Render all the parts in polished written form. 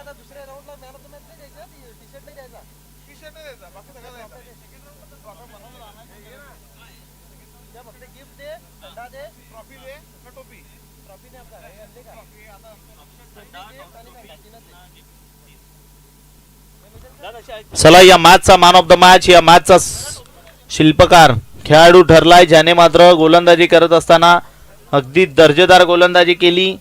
दुसऱ्या राऊंडला man of the match नाही द्यायचा, टी शर्ट नाही द्यायचा, टी शर्ट नाही द्यायचा, बाकी सगळं द्यायचं. फक्त गिफ्ट दे, थंडा दे, ट्रॉफी दे का टोपी, ट्रॉफी नाही आपला हे का चला या मॅचचा मॅन ऑफ द मॅच, या मॅचचा शिल्पकार खेळाडू ठरलाय ज्याने मात्र गोलंदाजी करत असताना अगदी दर्जेदार गोलंदाजी केली.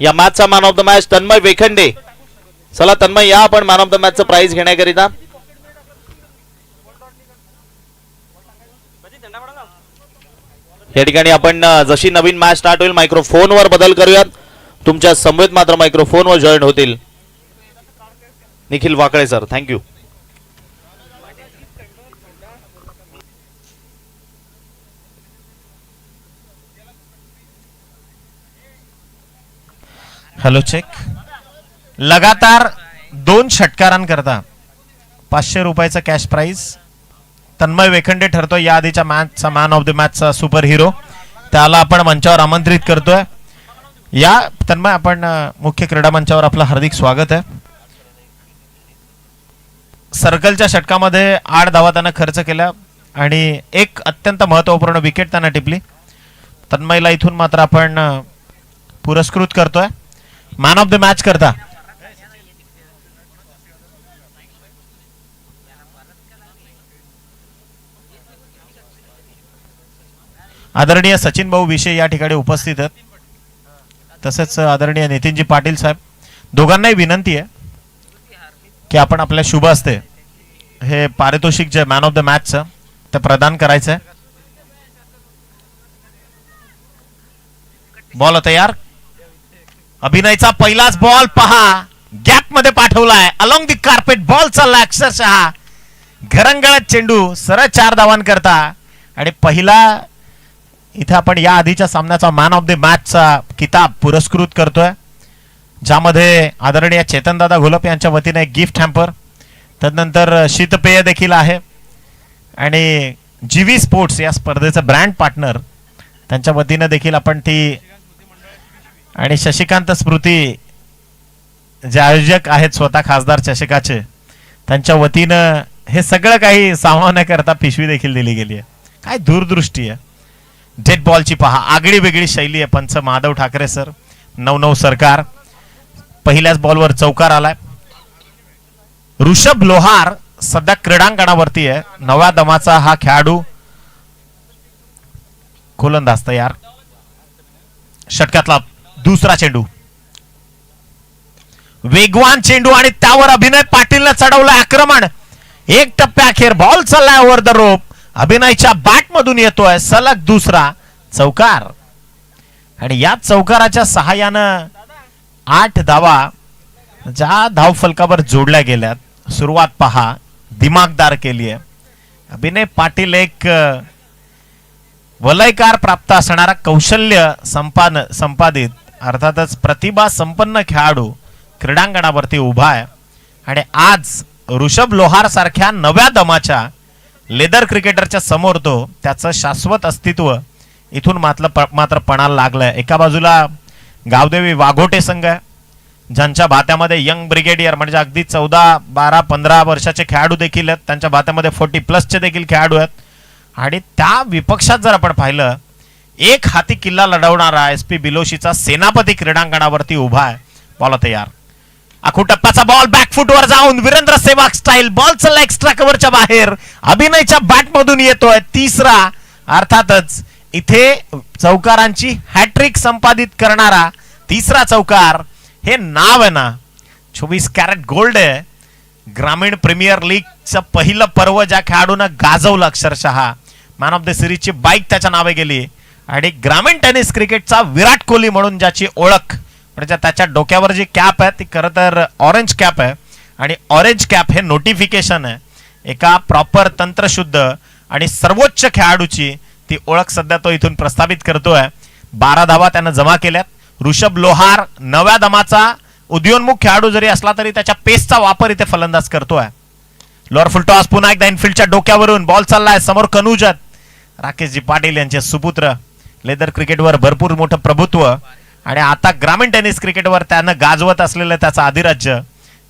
या मॅचचा man of the match Tanmay Wekhande. चला तन्मय या आपण मॅन ऑफ द मॅचचं प्राइज घेण्याकरिता. या ठिकाणी आपण जशी नवीन मॅच स्टार्ट होईल मायक्रोफोनवर बदल करूयात. तुमच्या समवेत मात्र मायक्रोफोनवर जॉईन होतील Nikhil Wakle sir. Thank you. Hello check. लगातार 2 षटकारांकरता 500 रुपयाचा कॅश प्राइज. तन्मय वेखंडे ठरतोय या आधीच्या मॅचचा मॅन ऑफ द मॅचचा सुपर हिरो. त्याला आपण मंचावर आमंत्रित करतोय. या तन्मय आपण मुख्य क्रीडा मंचावर आपलं हार्दिक स्वागत आहे. सर्कलच्या षटकामध्ये 8 धावा त्यानं खर्च केल्या आणि एक अत्यंत महत्त्वपूर्ण विकेट त्यांना टिपली. तन्मयला इथून मात्र आपण पुरस्कृत करतोय मॅन ऑफ द मॅच करता. आदरणीय सचिन भाऊ विषय या ठिकाणी उपस्थित आहेत. तसेच आदरणीय नितीनजी पाटील साहेब. दोघांनाही विनंती आहे की आपण आपल्या शुभ हस्ते हे पारितोषिक जे मॅन ऑफ द मॅचचं ते प्रदान करायचं आहे. बॉल तयार. अभिनयचा पहिलाच बॉल पहा गॅप मध्ये पाठवलाय. अलॉंग दी कार्पेट बॉल चालला अक्षरशः घरंगळत चेंडू. सरळ 4 धावांकरता आणि पहिला इथे आपण या आधीच्या सामन्याचा मॅन ऑफ द मॅचचा किताब पुरस्कृत करतोय ज्यामध्ये आदरणीय चेतनदादा घोलप यांच्या वतीने एक गिफ्ट हॅम्पर, तदनंतर शीतपेय देखील आहे आणि जीवी स्पोर्ट्स या स्पर्धेचं ब्रँड पार्टनर त्यांच्या वतीने देखील आपण ती आणि शशिकांत स्मृती जे आयोजक आहेत स्वतः खासदार चषकाचे त्यांच्या वतीनं हे सगळं काही सामावण्याकरता पिशवी देखील दिली गेली आहे. काय दूरदृष्टी आहे. डेड बॉलची पहा आगळी वेगळी शैली आहे. पंच माधव ठाकरे सर 9-9 सरकार. पहिल्याच बॉलवर चौकार आलाय. ऋषभ लोहार सध्या क्रीडांगणावरती आहे. नव्या दमाचा हा खेळाडू गोलंदाज तयार. षटकातला दुसरा चेंडू वेगवान चेंडू आणि त्यावर अभिनय पाटीलने चढवलं आक्रमण. एक टप्प्याअखेर बॉल चाललाय ओव्हर द रोप. अभिनयच्या बॅट मधून येतोय सलग दुसरा चौकार आणि या चौकाराच्या सहाय्यानं 8 धावा ज्या धाव फलकावर जोडल्या गेल्यात. सुरुवात पहा दिमागदार केली आहे. अभिनय पाटील एक वलयकार प्राप्त असणारा कौशल्य संपादित अर्थातच प्रतिभा संपन्न खेळाडू क्रीडांगणावरती उभा आहे आणि आज ऋषभ लोहार सारख्या नव्या दमाच्या लेदर क्रिकेटरच्या समोर तो त्याचं शाश्वत अस्तित्व इथून मात्र पणाला लागलंय. एका बाजूला गावदेवी वाघोटे संघ आहे ज्यांच्या भात्यामध्ये यंग ब्रिगेडियर म्हणजे अगदी 14, 12, 15 वर्षाचे खेळाडू देखील आहेत. त्यांच्या भात्यामध्ये 40+ देखील खेळाडू आहेत आणि त्या विपक्षात जर आपण पाहिलं एक हाती किल्ला लढवणारा SP बिलोशीचा सेनापती क्रीडांगणावरती उभा आहे. बॉल तयार. आखू टप्प्याचा बॉल बॅकफुटवर जाऊन वीरेंद्र सेवाग स्टाईल. बॉल चालला एक्स्ट्रा कव्हरच्या बाहेर. अभिनयच्या बॅट मधून येतोय तिसरा. अर्थातच इथे चौकारांची हॅट्रिक संपादित करणारा तिसरा चौकार. हे नाव आहे ना 24 कॅरेट गोल्ड आहे ग्रामीण प्रीमियर लीगचं पहिलं पर्व ज्या खेळाडूनं गाजवलं अक्षरशः मॅन ऑफ द सिरीजची बाईक त्याच्या नावे गेली आणि ग्रामीण टेनिस क्रिकेटचा विराट कोहली म्हणून ज्याची ओळख म्हणजे त्याच्या डोक्यावर जी कॅप आहे ती खरं तर ऑरेंज कॅप आहे आणि ऑरेंज कॅप हे नोटिफिकेशन आहे एका प्रॉपर तंत्रशुद्ध आणि सर्वोच्च खेळाडूची ती ओळख सध्या तो इथून प्रस्थापित करतोय 12 धावा त्यानं जमा केल्यात ऋषभ लोहार नव्या दमाचा उदयोन्मुख खेळाडू जरी असला तरी त्याच्या पेसचा वापर इथे फलंदाज करतोय लोअर फुल टॉस पुन्हा एकदा इनफिल्डच्या डोक्यावरून बॉल चाललाय समोर कनुजत राकेशजी पाटील यांचे सुपुत्र लेदर क्रिकेटवर भरपूर मोठं प्रभुत्व आणि आता ग्रामीण टेनिस क्रिकेटवर त्यानं गाजवत असलेलं त्याचं अधिराज्य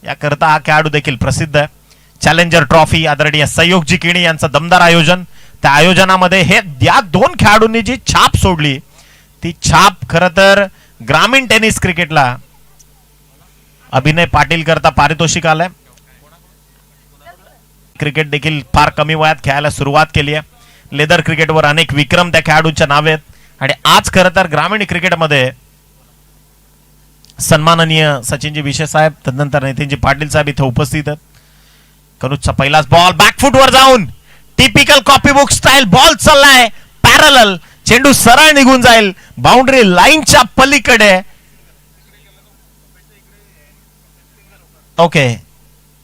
याकरता हा खेळाडू देखील प्रसिद्ध आहे चॅलेंजर ट्रॉफी आदरणीय सहयोगजी किणी यांचं दमदार आयोजन त्या आयोजनामध्ये हे या दोन खेळाडूंनी जी छाप सोडली ती छाप खरं तर ग्रामीण टेनिस क्रिकेटला अभिनय पाटील करता पारितोषिक आलंय क्रिकेट देखील फार कमी वयात खेळायला सुरुवात केली आहे लेदर क्रिकेटवर अनेक विक्रम त्या खेळाडूंच्या नावे आहेत आणि आज खरं तर ग्रामीण क्रिकेटमध्ये सन्माननीय सचिनजी विशे साहेब तदनंतर नितीनजी पाटील साहेब इथे उपस्थित आहेत कनुजचा पहिलाच बॉल बॅकफुट वर जाऊन typical copy book style ball चाललाय पॅरलल चेंडू सरळ निघून जाईल बाउंड्री लाईनच्या पलीकडे ओके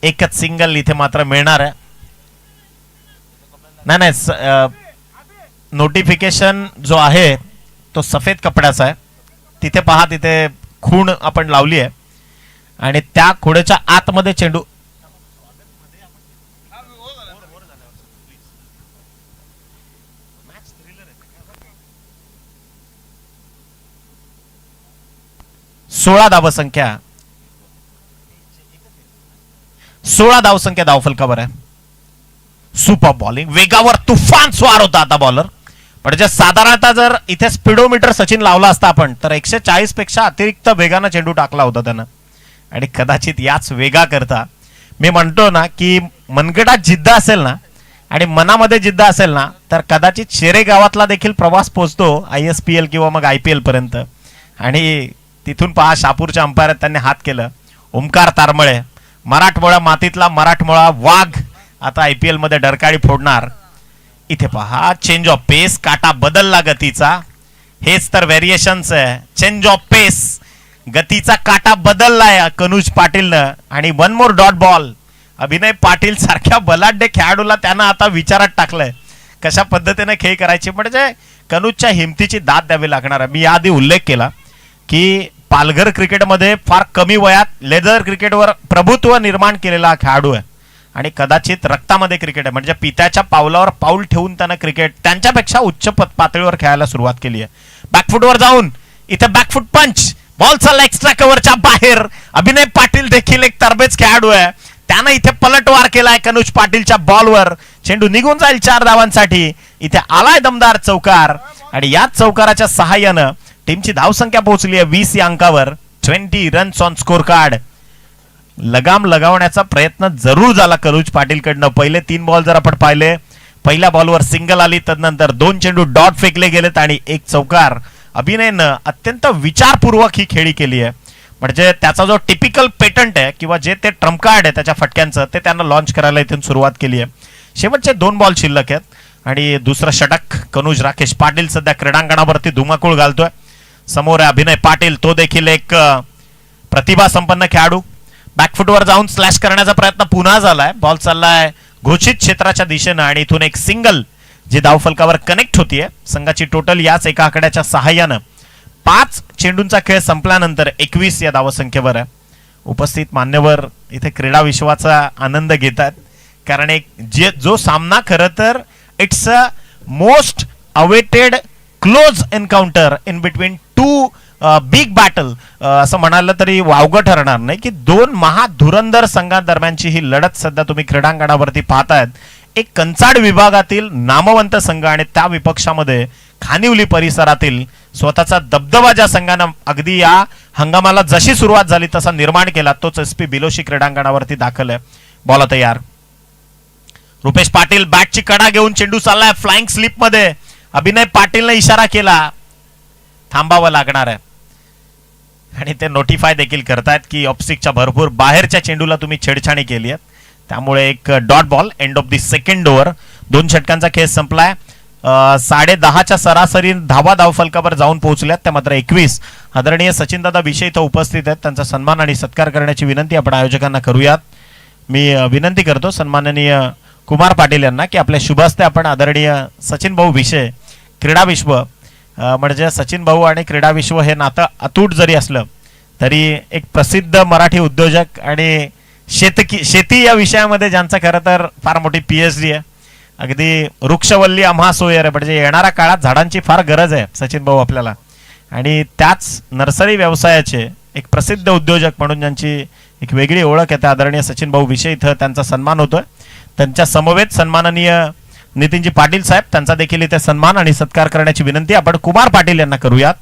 एकच सिंगल इथे मात्र मिळणार आहे नाही नोटिफिकेशन जो आहे तो सफेद कपड्याचा आहे तिथे पहा तिथे खूण आपण लावली आहे आणि त्या खुणेच्या आतमध्ये चेंडू सोळा धावसंख्या 16 धावसंख्या धावफलकावर आहे सुपर बॉलिंग वेगावर तुफान स्वार होता आता बॉलर म्हणजे साधारणतः जर इथे स्पीडोमीटर सचिन लावला असता आपण तर 140 पेक्षा अतिरिक्त वेगानं चेंडू टाकला होता त्यानं आणि कदाचित याच वेगा करता मी म्हणतो ना की मनगटात जिद्द असेल ना आणि मनामध्ये जिद्द असेल ना तर कदाचित शेरे गावातला देखील प्रवास पोहोचतो ISPL किंवा मग IPL पर्यंत आणि तिथून पहा शापूरच्या अंपायर त्यांनी हात केलं ओमकार तारमळे मराठमोळा मातीतला मराठमोळा वाघ आता IPL मध्ये डरकाळी फोडणार इथे पहा चेंज ऑफ पेस काटा बदलला गतीचा हेच तर व्हेरिएशन्स आहे चेंज ऑफ पेस गतीचा काटा बदललाय कनुज पाटीलनं आणि वन मोर डॉट बॉल अभिनय पाटील सारख्या बलाढ्य खेळाडूला त्यानं आता विचारात टाकलंय कशा पद्धतीने खेळ करायची म्हणजे कनुजच्या हिमतीची दाद द्यावी लागणार आहे मी याआधी उल्लेख केला की पालघर क्रिकेटमध्ये फार कमी वयात लेदर क्रिकेटवर प्रभुत्व निर्माण केलेला खेळाडू आहे आणि कदाचित रक्तामध्ये क्रिकेट आहे म्हणजे पित्याच्या पावलावर पाऊल ठेवून त्यानं क्रिकेट त्यांच्यापेक्षा उच्च पातळीवर खेळायला सुरुवात केली आहे बॅकफुटवर जाऊन इथे बॅकफुट पंच बॉल चालला एक्स्ट्रा कव्हरच्या बाहेर अभिनय पाटील देखील एक तरबेज खेळाडू आहे त्यानं इथे पलटवार केलाय कनुज पाटीलच्या बॉलवर चेंडू निघून जाईल 4 धावांसाठी इथे आलाय दमदार चौकार आणि याच चौकाराच्या सहाय्यानं टीमची धावसंख्या पोहोचली आहे 20 या अंकावर 20 रन्स ऑन स्कोर कार्ड लगाम लगावण्याचा प्रयत्न जरूर झाला कनुज पाटीलकडनं पहिले 3 बॉल जर आपण पाहिले पहिल्या बॉलवर सिंगल आली तदनंतर 2 चेंडू डॉट फेकले गेलेत आणि एक चौकार अभिनयनं अत्यंत विचारपूर्वक ही खेळी केली आहे म्हणजे त्याचा जो टिपिकल पेटंट आहे किंवा जे ते ट्रम्प कार्ड आहे त्याच्या फटक्यांचं ते त्यांना लॉन्च करायला इथून सुरुवात केली आहे शेवटचे 2 बॉल शिल्लक आहेत आणि दुसरा षटक कनुज राकेश पाटील सध्या क्रीडांगणावरती धुमाकूळ घालतोय समोर आहे अभिनय पाटील तो देखील एक प्रतिभा संपन्न खेळाडू बॅकफुटवर जाऊन स्लॅश करण्याचा प्रयत्न पुन्हा झालाय बॉल चाललाय घोषित क्षेत्राच्या दिशेनं आणि इथून एक सिंगल जी धावफलकावर कनेक्ट होतीये संघाची टोटल याच एका आकड्याच्या सहाय्यानं 5 चेंडूंचा खेळ संपल्यानंतर 21 या धावसंख्येवर आहे उपस्थित मान्यवर इथे क्रीडा विश्वाचा आनंद घेतात कारण एक जो सामना खरं तर it's a most awaited close encounter in between 2 big battle असं म्हणालं तरी वावगं ठरणार नाही की 2 महाधुरंदर संघांदरम्यानची ही लढत सध्या तुम्ही क्रीडांगणावरती पाहतायत एक कंचाड विभागातील नामवंत संघ आणि त्या विपक्षामध्ये खानिवली परिसरातील स्वतःचा दबदबा ज्या संघानं अगदी या हंगामाला जशी सुरुवात झाली तसा निर्माण केला तोच SP बिलोशी क्रीडांगणावरती दाखल आहे बॉल तयार रुपेश पाटील बॅटची कडा घेऊन चेंडू चाललाय फ्लाइंग स्लिप मध्ये अभिनय पाटीलने इशारा केला थांबावं लागणार आहे आणि ते नोटिफाय देखील करतायत की ऑप्सिकच्या भरपूर बाहेरच्या चेंडूला तुम्ही छेडछाणी केली आहे त्यामुळे एक dot ball. End of the second over. 2 षटकांचा खेळ संपलाय. 10:30च्या सरासरी धावा धावफलकावर जाऊन पोहोचल्यात त्या मात्र 21. आदरणीय सचिनदादा विषय इथं उपस्थित आहेत. त्यांचा सन्मान आणि सत्कार करण्याची विनंती आपण आयोजकांना करूयात. मी विनंती करतो सन्माननीय कुमार पाटील यांना की आपल्या शुभ हस्ते आपण आदरणीय सचिन भाऊ विषय क्रीडा विश्व म्हणजे सचिन भाऊ आणि क्रीडा विश्व हे नातं अतूट जरी असलं तरी एक प्रसिद्ध मराठी उद्योजक आणि शेती या विषयामध्ये ज्यांचा खरं तर फार मोठी PhD आहे. अगदी वृक्षवल्ली आम्हा सोयर आहे म्हणजे येणाऱ्या काळात झाडांची फार गरज आहे सचिन भाऊ आपल्याला. आणि त्याच नर्सरी व्यवसायाचे एक प्रसिद्ध उद्योजक म्हणून ज्यांची एक वेगळी ओळख आहे त्या आदरणीय सचिन भाऊ विषय इथं त्यांचा सन्मान होतोय. त्यांच्या समवेत सन्माननीय नितीनजी पाटील साहेब त्यांचा देखील इथे सन्मान आणि सत्कार करण्याची विनंती आपण कुमार पाटील यांना करूयात.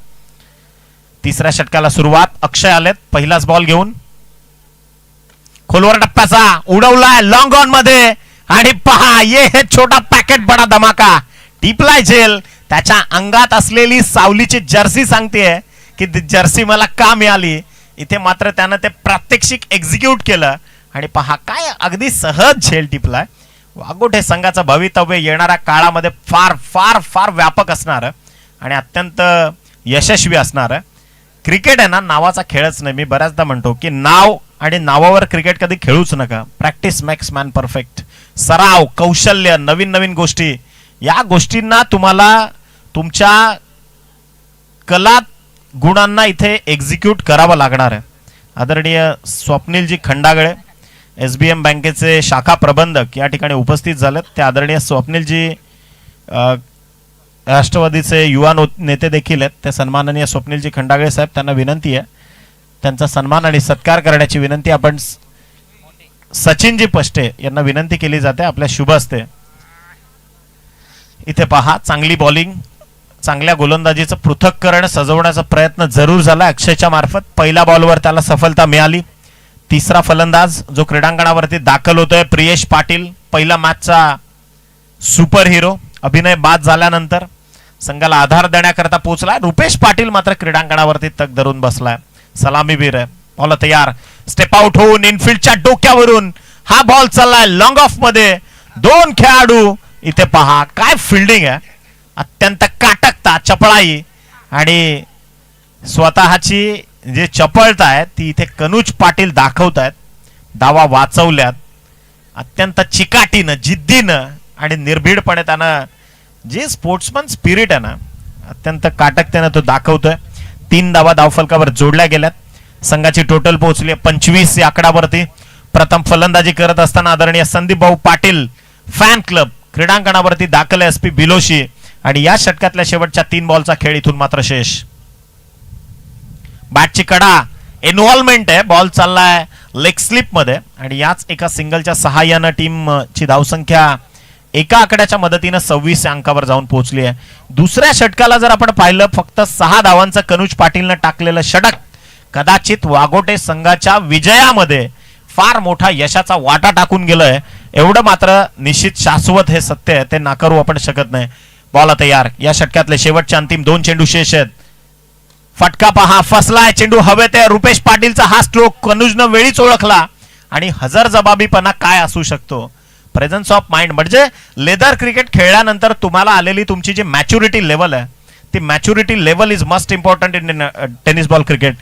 तिसऱ्या षटकाला सुरुवात. अक्षय आलेत पहिलाच बॉल घेऊन. खोलवर टप्प्याचा उडवलाय लॉंग ऑन मध्ये आणि पहा ये छोटा पॅकेट बडा धमाका. टिपलाय झेल. त्याच्या अंगात असलेली सावलीची जर्सी सांगतेय की जर्सी मला का मिळाली. इथे मात्र त्यानं ते प्रात्यक्षिक एक्झिक्यूट केलं आणि पहा काय अगदी सहज झेल टिपलाय. वाघोटे संघाचं भवितव्य येणाऱ्या काळामध्ये फार फार फार व्यापक असणार आणि अत्यंत यशस्वी असणार. क्रिकेट आहे ना नावाचा खेळच नाही. मी बऱ्याचदा म्हणतो की नाव आणि नावावर क्रिकेट कधी खेळूच नका. Practice makes man perfect. सराव, कौशल्य, नवीन नवीन गोष्टी या गोष्टींना तुम्हाला तुमच्या कला गुणांना इथे एक्झिक्यूट करावं लागणार आहे. आदरणीय स्वप्नीलजी खंडागळे SBM बँकेचे शाखा प्रबंधक या ठिकाणी उपस्थित झालेत. ते आदरणीय स्वप्नीलजी राष्ट्रवादीचे युवा नेते देखील आहेत. ते सन्माननीय स्वप्नीलजी खंडागळे साहेब त्यांना विनंती आहे त्यांचा सन्मान आणि सत्कार करण्याची विनंती आपण सचिनजी पष्टे यांना विनंती केली जाते आपल्या शुभ हस्ते. इथे पहा चांगली बॉलिंग, चांगल्या गोलंदाजीचं पृथक्करण सजवण्याचा प्रयत्न जरूर झाला अक्षयच्या मार्फत. पहिल्या बॉलवर त्याला सफलता मिळाली. तिसरा फलंदाज जो क्रीडांगणावरती दाखल होतोय प्रियेश पाटील, पहिला मॅचचा सुपर हिरो. अभिनय बाद झाल्यानंतर संघाला आधार देण्याकरता पोहोचलाय. रुपेश पाटील मात्र क्रीडांगणावरती तग धरून बसलाय. सलामीवीर आहे. बॉल तयार. स्टेप आउट होऊन इनफिल्डच्या डोक्यावरून हा बॉल चाललाय लॉंग ऑफ मध्ये. 2 खेळाडू. इथे पहा काय फिल्डिंग आहे. अत्यंत काटकता, चपळाई आणि स्वतःची जे चपळता आहे ती इथे कनुज पाटील दाखवतायत. धावा वाचवल्यात अत्यंत चिकाटीनं, जिद्दीनं आणि निर्भीडपणे त्यानं जे स्पोर्ट्समन स्पिरिट आहे ना अत्यंत काटकतेनं तो दाखवतोय. 3 धावा धावफलकावर जोडल्या गेल्यात. संघाची टोटल पोहोचली 25 या आकडावरती. प्रथम फलंदाजी करत असताना आदरणीय संदीप भाऊ पाटील फॅन क्लब क्रीडांगणावरती दाखल आहे SP बिलोशी आणि या षटकातल्या शेवटच्या 3 बॉलचा खेळ इथून मात्र शेष. बॅटची कडा इन्व्हॉल्वमेंट आहे. बॉल चाललाय लेग स्लिप मध्ये आणि याच एका सिंगलच्या सहाय्यानं टीमची धावसंख्या एका आकड्याच्या मदतीनं 26 अंकावर जाऊन पोहोचली आहे. दुसऱ्या षटकाला जर आपण पाहिलं फक्त 6 धावांचं कनुज पाटीलनं टाकलेलं षटक कदाचित वाघोटे संघाच्या विजयामध्ये फार मोठा यशाचा वाटा टाकून गेलंय. एवढं मात्र निश्चित शाश्वत हे सत्य आहे, ते नाकारू आपण शकत नाही. बॉल तयार. या षटकातले शेवटचे अंतिम 2 चेंडू शेष आहेत. फटका पहा फसलाय. चेंडू हवेत आहे. रुपेश पाटीलचा हा स्ट्रोक कनुजनं वेळीच ओळखला आणि हजरजबाबीपणा काय असू शकतो. प्रेझन्स ऑफ माइंड म्हणजे लेदर क्रिकेट खेळल्यानंतर तुम्हाला आलेली तुमची जी मॅच्युरिटी लेवल आहे ती maturity level is must important in tennis ball cricket.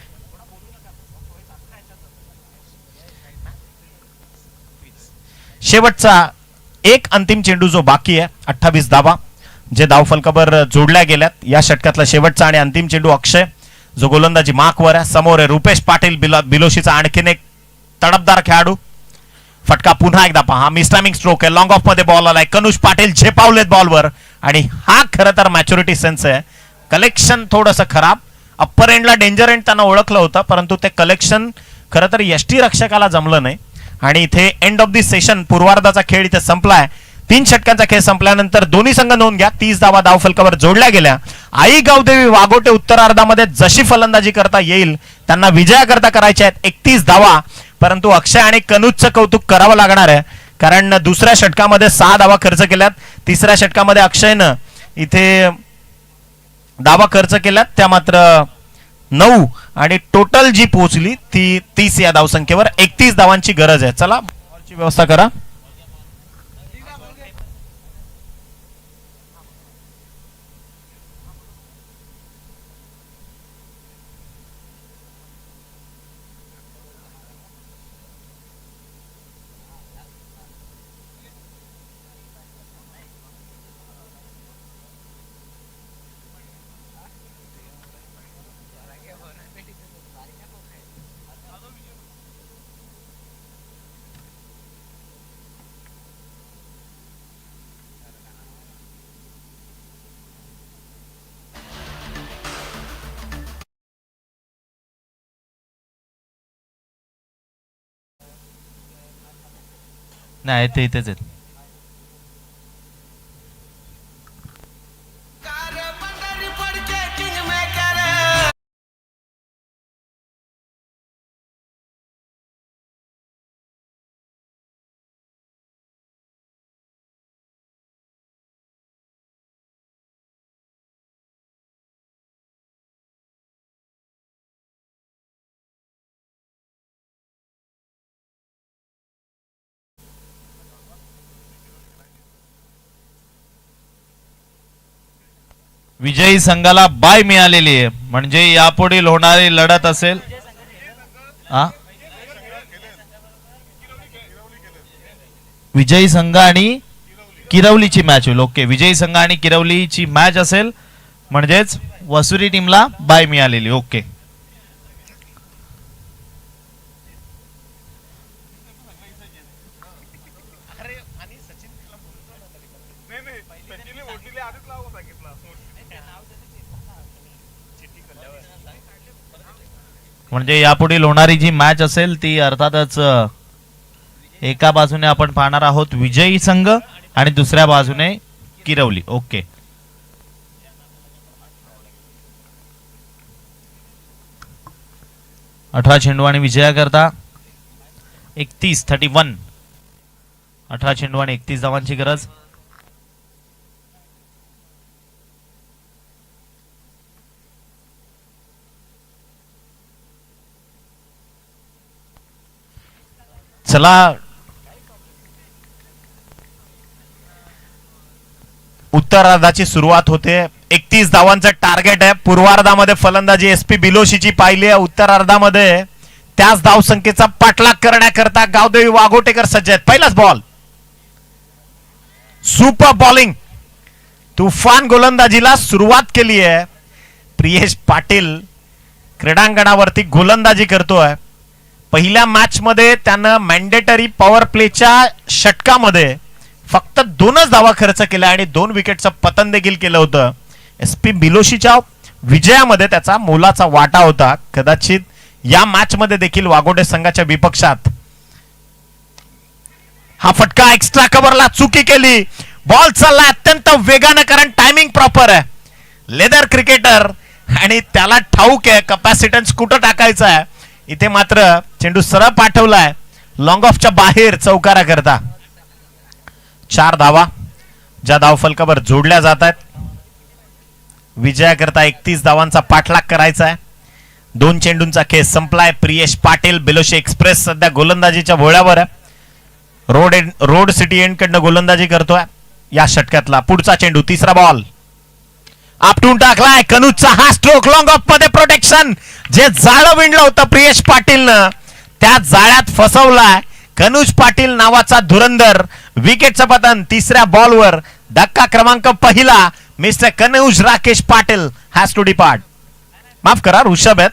शेवटचा एक अंतिम चेंडू जो बाकी आहे 28 धावा जे धावफलकावर जोडल्या गेल्यात. या षटकातला शेवटचा आणि अंतिम चेंडू अक्षय जो गोलंदाजी मार्कवर आहे. समोर आहे रुपेश पाटील बिलोशीचा आणखीन एक तडफदार खेळाडू. फटका पुन्हा एकदा पहा. मिसटायमिंग स्ट्रोक आहे. लॉंग ऑफ मध्ये बॉल आलाय. कनुज पाटील झेपावलेत बॉलवर आणि हा खरं तर मॅच्युरिटी सेन्स आहे. कलेक्शन थोडंसं खराब. अप्पर एंडला डेंजर एंड त्यांना ओळखलं होतं परंतु ते कलेक्शन खरं तर यष्टीरक्षकाला जमलं नाही आणि इथे एंड ऑफ दी सेशन पूर्वार्धाचा खेळ इथे संपलाय. 3 षटकांचा खेळ संपल्यानंतर दोन्ही संघ नोंद घ्या. 30 धावा धावफलकावर जोडल्या गेल्या. आई गावदेवी वाघोटे उत्तरार्धामध्ये जशी फलंदाजी करता येईल त्यांना विजयाकरता करायच्या आहेत 31 धावा. परंतु अक्षय आणि कनुजचं कौतुक करावं लागणार आहे कारण दुसऱ्या षटकामध्ये 6 धावा खर्च केल्यात. तिसऱ्या षटकामध्ये अक्षयनं इथे धावा खर्च केल्यात त्या मात्र 9 आणि टोटल जी पोहोचली ती 30 या धावसंख्येवर. 31 धावांची गरज आहे. चला व्यवस्था करा. नाही ते इथेच आहेत. विजयी संघाला बाय मिळालेली आहे, म्हणजे यापुढील होणारी लढत असेल. विजयी संघ आणि किरवलीची मॅच होईल. ओके, विजयी संघ आणि किरवलीची मॅच असेल, म्हणजेच वसुरी टीमला बाय मिळालेली. ओके, म्हणजे यापुढील होणारी जी मॅच असेल ती अर्थातच एका बाजूने आपण पाहणार आहोत विजयी संघ आणि दुसऱ्या बाजूने किरवली. ओके, अठरा चेंडू आणि विजयाकरता 31 18 चेंडू आणि 31 धावांची गरज. चला, उत्तरार्धाची सुरुवात होते. 31 धावांचं टार्गेट आहे. पूर्वार्धामध्ये फलंदाजी SP बिलोशीची पाहिली आहे. उत्तरार्धामध्ये त्याच धावसंख्येचा पाठलाग करण्याकरता गावदेवी वाघोटेकर सज्ज आहेत. पहिलाच बॉल, सुपर बॉलिंग, तुफान गोलंदाजीला सुरुवात केली आहे. प्रियेश पाटील क्रीडांगणावरती गोलंदाजी करतोय. पहिल्या मॅच मध्ये त्यानं मॅन्डेटरी पॉवर प्लेच्या षटकामध्ये फक्त 2च धावा खर्च केल्या आणि 2 विकेटचं पतन देखील केलं होतं. SP बिलोशीच्या विजयामध्ये त्याचा मोलाचा वाटा होता. कदाचित या मॅच मध्ये देखील वाघोटे संघाच्या विपक्षात हा फटका एक्स्ट्रा कव्हरला चुकी केली. बॉल चालला अत्यंत वेगानं, कारण टायमिंग प्रॉपर आहे. लेदर क्रिकेटर आणि त्याला ठाऊक आहे कॅपॅसिटन्स कुठं टाकायचा आहे. इथे मात्र चेंडू सरळ पाठवलाय लॉंग ऑफच्या बाहेर चौकारा करता. 4 धावा ज्या धावफलकावर जोडल्या जात आहेत. विजयाकरता 31 धावांचा पाठलाग करायचा आहे. 2 चेंडूंचा खेळ संपलाय. प्रियेश पाटील बिलोशी एक्सप्रेस सध्या गोलंदाजीच्या भोळ्यावर आहे. रोड सिटी एंड कडनं गोलंदाजी करतोय या षटकातला. पुढचा चेंडू, तिसरा बॉल, आपटून टाकलाय. कनुजचा हा स्ट्रोक लॉंग ऑफ मध्ये प्रोटेक्शन, जे जाळं विणलं होतं प्रियेश पाटीलनं त्या जाळ्यात फसवलाय कनुज पाटील नावाचा धुरंधर. विकेटचं पतन तिसऱ्या बॉलवर. धक्का क्रमांक पहिला, mister Kanuj Rakesh Patil has to depart. माफ करा, ऋषभ आहेत,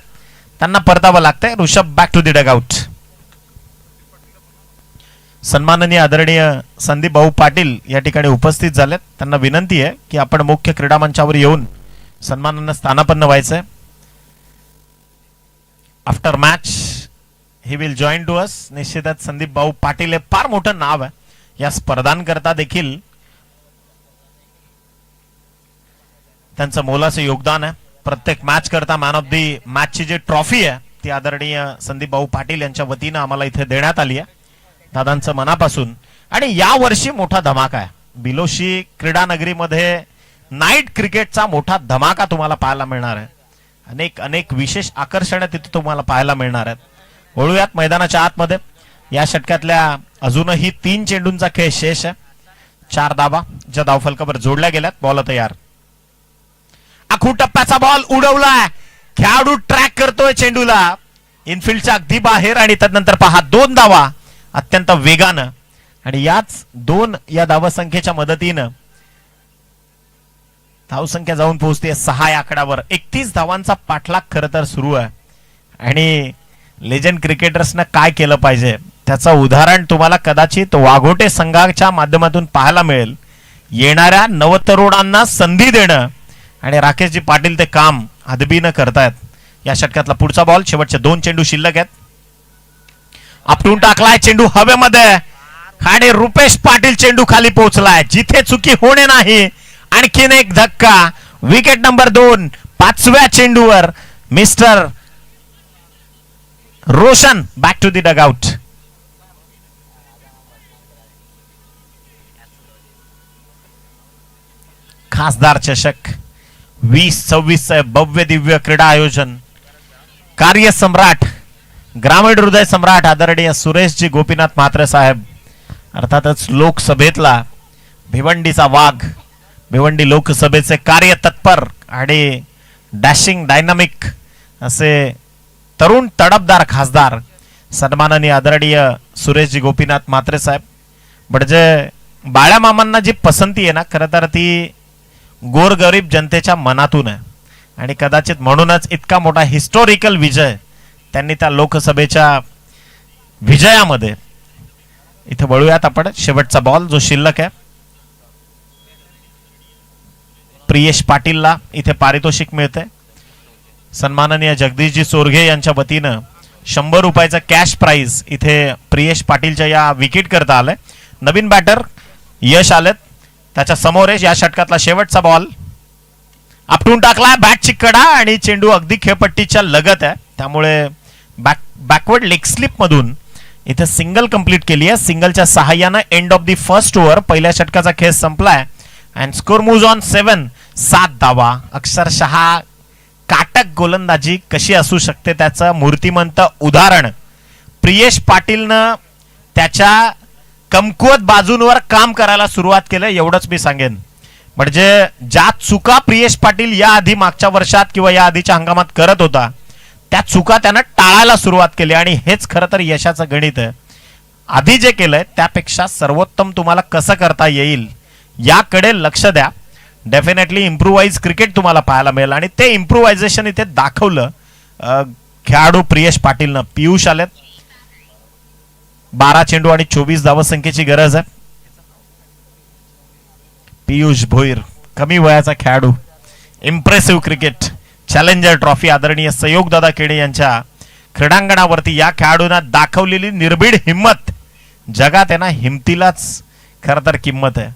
त्यांना परतावं लागतंय. Rishabh back to the dugout. सन्माननीय आदरणीय संदीप भाऊ पाटील या ठिकाणी उपस्थित झालेत. त्यांना विनंती आहे की आपण मुख्य क्रीडा मंचावर येऊन सन्मानानं स्थानापन्न व्हायचंय. After match he will join to us. निश्चितच संदीप भाऊ पाटील हे फार मोठं नाव आहे या स्पर्धांकरता देखील त्यांचं मोलाचं योगदान आहे. प्रत्येक मॅच करता मॅन ऑफ दी मॅचची जी ट्रॉफी आहे ती आदरणीय संदीप भाऊ पाटील यांच्या वतीनं आम्हाला इथे देण्यात आली आहे, दादांचं मनापासून. आणि या वर्षी मोठा धमाका आहे बिलोशी क्रीडा नगरीमध्ये. नाईट क्रिकेटचा मोठा धमाका तुम्हाला पाहायला मिळणार आहे. अनेक विशेष आकर्षण तिथे तुम्हाला पाहायला मिळणार आहेत. वळूयात मैदानाच्या आतमध्ये. या षटकातल्या अजूनही 3 चेंडूंचा खेळ शेष आहे. 4 धावा ज्या धावफलकावर जोडल्या गेल्यात. बॉल तयार. आखू टप्प्याचा बॉल उडवलाय. खेळाडू ट्रॅक करतोय चेंडूला इनफिल्डच्या अगदी बाहेर आणि त्यानंतर पहा 2 धावा अत्यंत वेगानं आणि याच 2 या धावसंख्येच्या मदतीनं धावसंख्या जाऊन पोहोचते 6 या आकड्यावर. 31 धावांचा पाठलाग खरं तर सुरू आहे आणि लेजंड क्रिकेटर्सनं काय केलं पाहिजे त्याचं उदाहरण तुम्हाला कदाचित वाघोटे संघाच्या माध्यमातून पाहायला मिळेल. येणाऱ्या नवतरुणांना संधी देणं आणि राकेशजी पाटील ते काम हदबीनं करतायत. या षटकातला पुढचा बॉल. शेवटचे 2 चेंडू शिल्लक आहेत. आपटून टाकलाय चेंडू हवेमध्ये आणि रुपेश पाटील चेंडू खाली पोहोचलाय. जिथे चुकी होणे नाही. आणखीन एक धक्का. Wicket number 2. 5व्या चेंडूवर mister Roshan back to the dugout. खासदार चषक 2026 भव्य दिव्य क्रीडा आयोजन. कार्य सम्राट ग्रामीण हृदय सम्राट आदरणीय सुरेशजी गोपीनाथ म्हात्रे साहेब अर्थातच लोकसभेतला भिवंडीचा वाघ. भिवंडी लोकसभेचे कार्य तत्पर आणि डॅशिंग डायनामिक असे तरुण तडफदार खासदार सन्माननीय आदरणीय सुरेशजी गोपीनाथ म्हात्रे साहेब. म्हणजे बाळ्या मामांना जी पसंती आहे ना खरं तर ती गोरगरीब जनतेच्या मनातून आहे आणि कदाचित म्हणूनच इतका मोठा हिस्टॉरिकल विजय त्यांनी त्या लोकसभेच्या विजयामध्ये. इथे वळूयात आपण. शेवटचा बॉल जो शिल्लक आहे. प्रियेश पाटीलला इथे पारितोषिक मिळते. सन्माननीय जगदीशजी सोरगे यांच्या वतीनं 100 रुपयाचं कॅश प्राइज इथे प्रियेश पाटीलच्या या विकेट करता आलंय. नवीन बॅटर यश आलेत त्याच्या समोर. या षटकातला शेवटचा बॉल आपटून टाकला. बॅटची कडा आणि चेंडू अगदी खेळपट्टीच्या लगत आहे त्यामुळे बॅकवर्ड लेग स्लिप मधून इथे सिंगल कंप्लीट केली आहे. सिंगलच्या सहाय्यानं end of the first over पहिल्या षटकाचा खेळ संपलाय अँड स्कोर मूव्ज ऑन 7. 7 धावा. अक्षरशः काटक गोलंदाजी कशी असू शकते त्याचं मूर्तिमंत उदाहरण प्रियेश पाटीलनं त्याच्या कमकुवत बाजूंवर काम करायला सुरुवात केलं. एवढंच मी सांगेन. म्हणजे ज्या चुका प्रियेश पाटील या आधी मागच्या वर्षात किंवा या आधीच्या हंगामात करत होता त्या चुका त्यानं टाळायला सुरुवात केली आणि हेच खरं तर यशाचं गणित आहे. आधी जे केलंय त्यापेक्षा सर्वोत्तम तुम्हाला कसं करता येईल याकडे लक्ष द्या. डेफिनेटली इम्प्रुव्हाइज क्रिकेट तुम्हाला पाहायला मिळेल आणि ते इम्प्रुव्हायझेशन इथे दाखवलं खेळाडू प्रियेश पाटीलनं. पियुष आलेत. 12 चेंडू आणि 24 धावसंख्येची गरज आहे. पियुष भोईर कमी वयाचा खेळाडू. Impressive cricket. चॅलेंजर ट्रॉफी आदरणीय सहयोग दादा केडे यांच्या क्रीडांगणावरती या खेळाडूंना दाखवलेली निर्भीड हिम्मत. जगात आहे ना हिमतीलाच खरं तर किंमत आहे.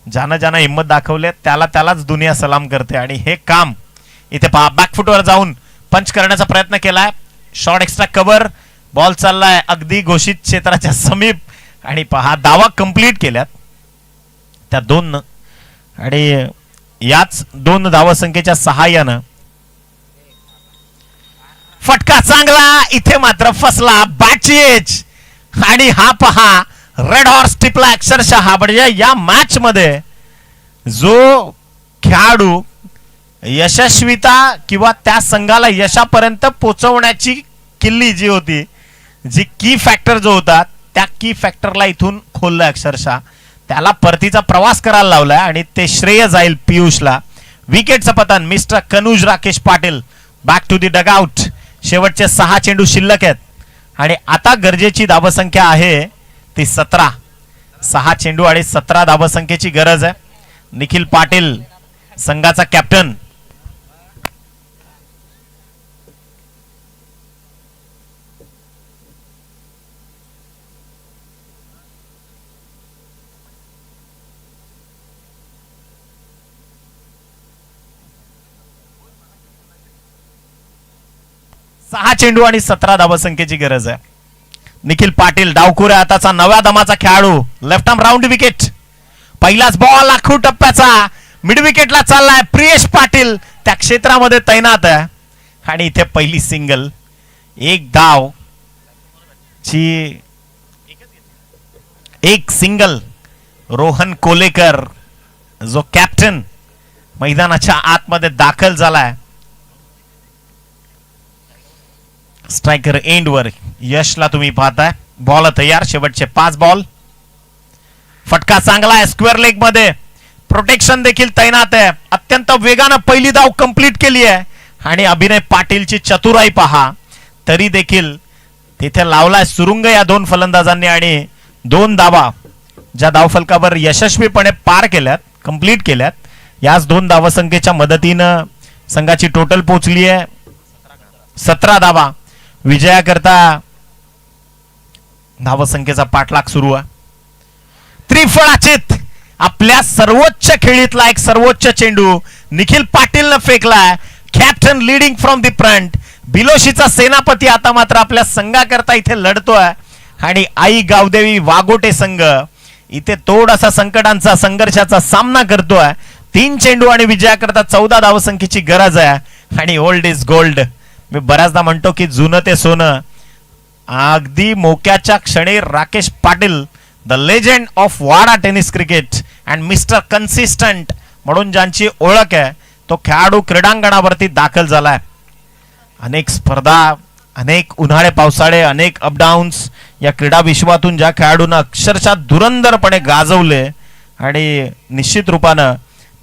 ज्यानं ज्यानं हिंमत दाखवले त्यालाच दुनिया सलाम करते आणि हे काम इथे पहा. बॅकफुटवर जाऊन पंच करण्याचा प्रयत्न केलाय. Short extra cover. बॉल चाललाय अगदी घोषित क्षेत्राच्या समीप आणि पहा धावा कंप्लीट केल्यात त्या 2 आणि याच 2 धावसंख्येच्या सहाय्यानं फटका चांगला. इथे मात्र फसला बॅटची एज आणि हा पहा रेड हॉर्स टिपला अक्षरशः. म्हणजे या मॅच मध्ये जो खेळाडू यशस्वीता किंवा त्या संघाला यशापर्यंत पोहोचवण्याची किल्ली जी होती जी की फॅक्टर जो होता त्या की फॅक्टरला इथून खोललं अक्षरशः. त्याला परतीचा प्रवास करायला लावलाय आणि ते श्रेय जाईल पियुषला. विकेटचं पतन mister Kanuj Rakesh Patil back to the dugout. शेवटचे 6 चेंडू शिल्लक आहेत आणि आता गरजेची धावसंख्या आहे ती 17. 6 चेंडू आणि 17 धावसंख्येची गरज आहे. निखिल पाटील संघाचा कॅप्टन. सहा चेंडू आणि 17 धावसंख्येची गरज आहे. निखिल पाटील डावखुऱ्या हाताचा नव्या दमाचा खेळाडू. Left arm round wicket. पहिलाच बॉल आखू टप्प्याचा मिड विकेटला चाललाय. प्रियेश पाटील त्या क्षेत्रामध्ये तैनात आहे आणि इथे पहिली सिंगल. 1 धाव ची एक सिंगल रोहन कोलेकर जो कॅप्टन मैदानाच्या आतमध्ये दाखल झालाय. स्ट्रायकर एंड वर यशला तुम्ही पाहताय. बॉल तयार, शेवटचे 5 बॉल. फटका चांगला आहे स्क्वेअर लेग मध्ये. प्रोटेक्शन देखील तैनात आहे. अत्यंत वेगानं पहिली धाव कंप्लीट केली आहे आणि अभिनय पाटीलची चतुराई पहा. तरी देखील तिथे लावलाय सुरुंग या 2 फलंदाजांनी आणि 2 धावा ज्या धावफलकावर यशस्वीपणे पार केल्यात, कंप्लीट केल्यात. याच 2 धावसंख्येच्या मदतीनं संघाची टोटल पोहोचली आहे 17 धावा. विजयाकरता धावसंख्येचा पाठलाग सुरू आहे. त्रिफळाचीत आपल्या सर्वोच्च खेळीतला एक सर्वोच्च चेंडू निखिल पाटीलनं फेकलाय. Captain leading from the front. बिलोशीचा सेनापती आता मात्र आपल्या संघाकरता इथे लढतोय आणि आई गावदेवी वाघोटे संघ इथे थोडासा संकटांचा संघर्षाचा सामना करतोय. 3 चेंडू आणि विजयाकरता 14 धावसंख्येची गरज आहे आणि ओल्ड इज गोल्ड. मी बऱ्याचदा म्हणतो की जुनं ते सोनं. अगदी मोक्याच्या क्षणी Rakesh Patil the legend of Wada tennis cricket and mister consistent म्हणून ज्यांची ओळख आहे तो खेळाडू क्रीडांगणावरती दाखल झालाय. अनेक स्पर्धा, अनेक उन्हाळे पावसाळे, अनेक अपडाऊन्स या क्रीडा विश्वातून ज्या खेळाडूंना अक्षरशः धुरंधरपणे गाजवले आणि निश्चित रूपानं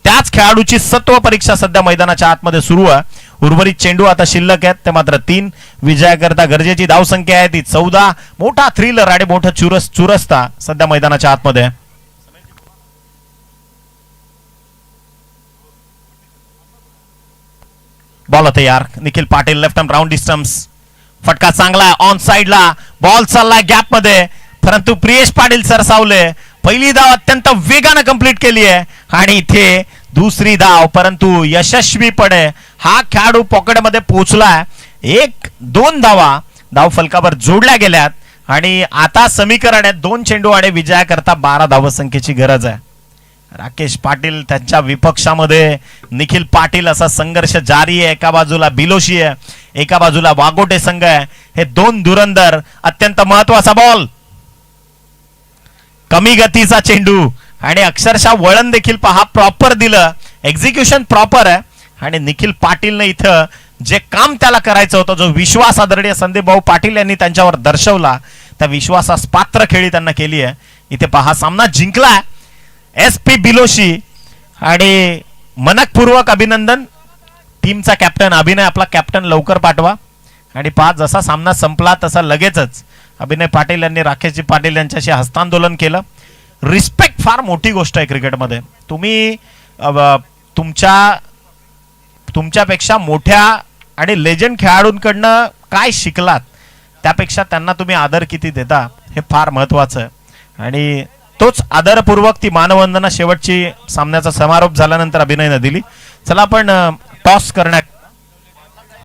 त्याच खेळाडूची सत्व परीक्षा सध्या मैदानाच्या आतमध्ये सुरू आहे. उर्वरित चेंडू आता शिल्लक आहेत ते मात्र 3. विजयाकरता गरजेची धावसंख्या आहे ती 14. मोठा थ्रिलर आणि मोठा चुरस्ता सध्या मैदानाच्या आतमध्ये. बॉल तयार. Nikhil Patil left arm round distance. फटका चांगला ऑन साइडला. बॉल चाललाय गॅप मध्ये परंतु प्रियेश पाटील सरसावले. पहिली धाव अत्यंत वेगानं कंप्लीट केली आहे आणि इथे दुसरी धाव परंतु यशस्वीपणे हा खेळाडू पॉकेटमध्ये पोहोचलाय. 1-2 धावा धाव फलकावर जोडल्या गेल्यात आणि आता समीकरण आहे 2 चेंडू आणि विजयाकरता 12 धावसंख्येची गरज आहे. राकेश पाटील त्यांच्या विपक्षामध्ये निखिल पाटील असा संघर्ष जारी आहे. एका बाजूला बिलोशी आहे, एका बाजूला वाघोटे संघ आहे. हे 2 धुरंधर. अत्यंत महत्वाचा बॉल. कमी गतीचा चेंडू आणि अक्षरशः वळण देखील पहा प्रॉपर दिलं. एक्झिक्युशन प्रॉपर आहे आणि निखिल पाटीलने इथं जे काम त्याला करायचं होतं, जो विश्वास आदरणीय संदीप भाऊ पाटील यांनी त्यांच्यावर दर्शवला, त्या विश्वासास पात्र खेळी त्यांना केली आहे. इथे पहा सामना जिंकलाय SP बिलोशी आणि मनकपूर्वक अभिनंदन. टीमचा कॅप्टन अभिनय आपला कॅप्टन लवकर पाठवा. आणि पहा जसा सामना संपला तसा लगेचच अभिनय पाटील यांनी राकेशजी पाटील यांच्याशी हस्तांदोलन केलं. रिस्पेक्ट फार मोठी गोष्ट आहे क्रिकेटमध्ये. तुम्ही तुमच्यापेक्षा मोठ्या आणि लेजंड खेळाडूंकडनं काय शिकलात त्यापेक्षा त्यांना तुम्ही आदर किती देता हे फार महत्वाचं आहे. आणि तोच आदरपूर्वक ती मानवंदना शेवटची सामन्याचा समारोप झाल्यानंतर अभिनयनं दिली. चला आपण टॉस करण्यात